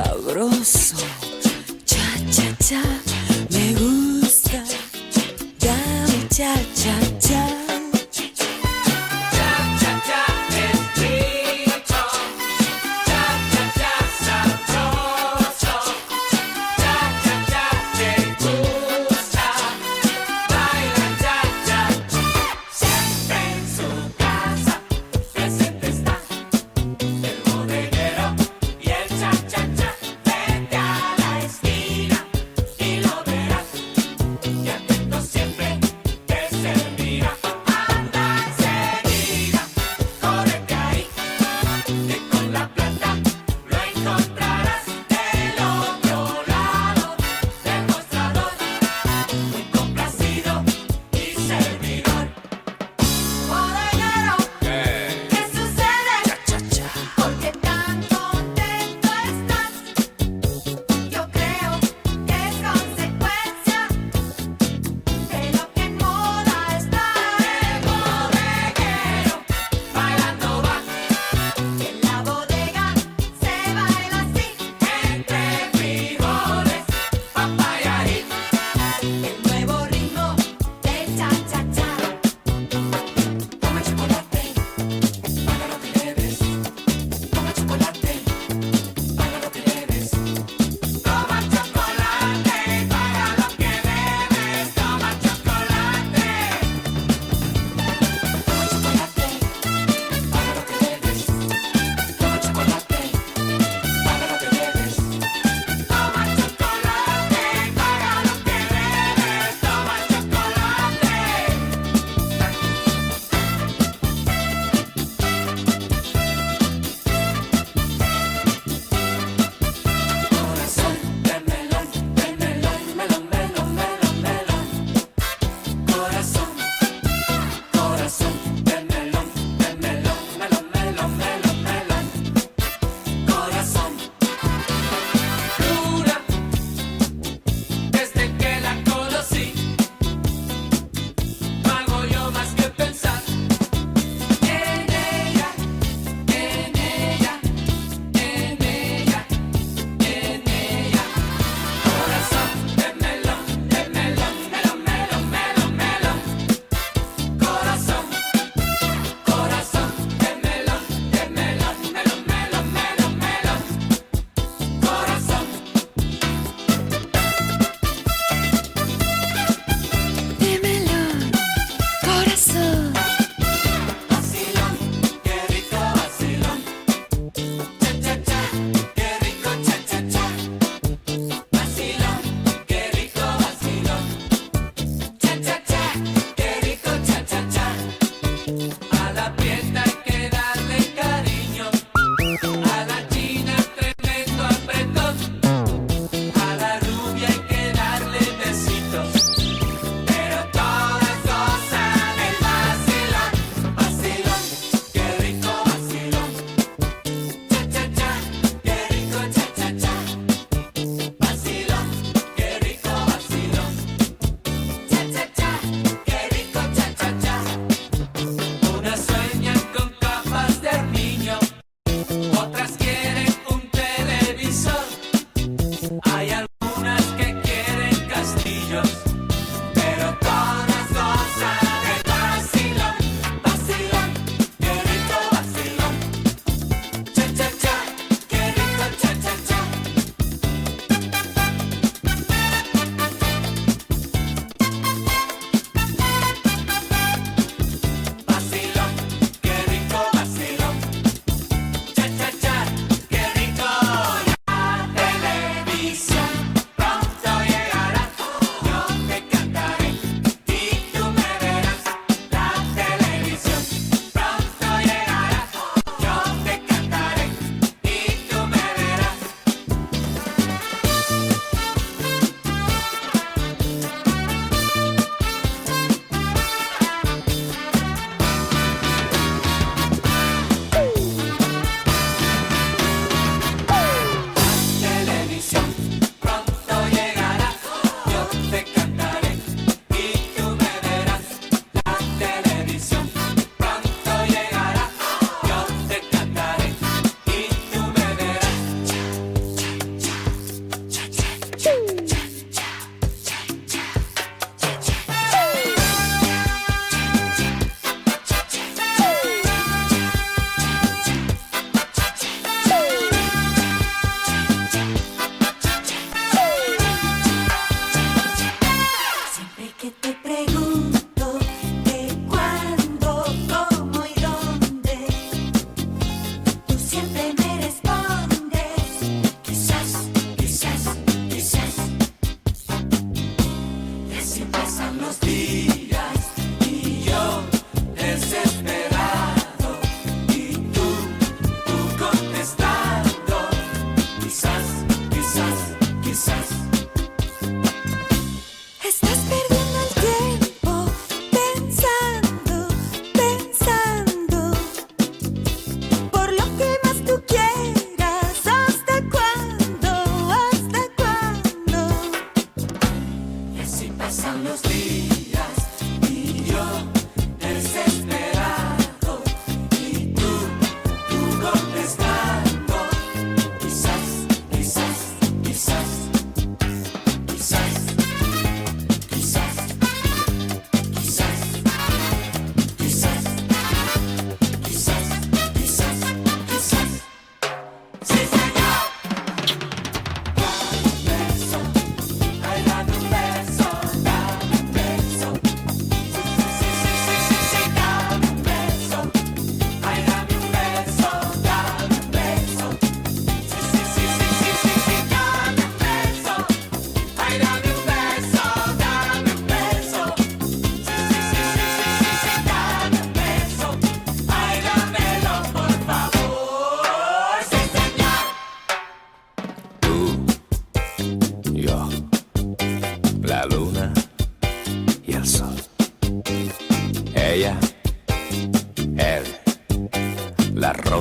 sabroso, cha cha cha, me gusta, dame cha cha cha. Cha cha cha, vete a la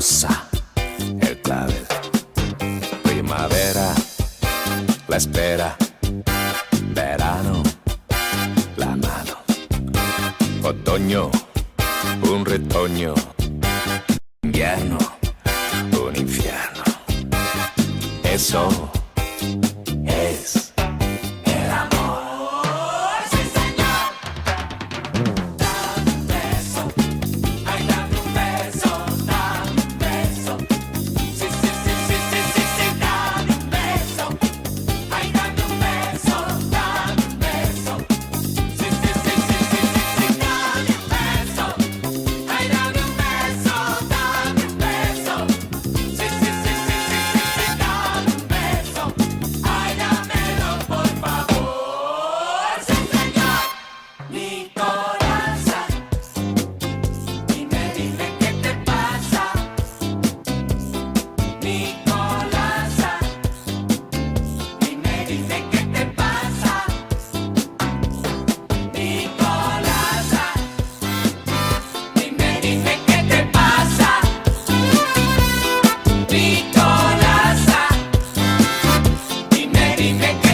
rosa, el clavel. Primavera, la espera. Verano, la mano. Otoño, un retoño. Invierno, un infierno. Eso es el amor. Sí, señor. Dame un beso, ay, dame un beso, dame un beso. Sí, sí, sí, sí, sí, sí, sí, dame un beso. Ay, dame un beso, dame un beso. Sí, sí, sí, sí, sí, sí, sí, dame un beso. Ay, dame un beso, dame un beso. Sí, sí, sí, sí, sí, sí, sí, dame un beso. Ay, dámelo, por favor. Sí, señor. Nicolás, dime, dime qué te pasa. Nicolás, dime, dime qué te pasa. Nicolás, dime, dime qué te pasa. Nicolás, dime, dime qué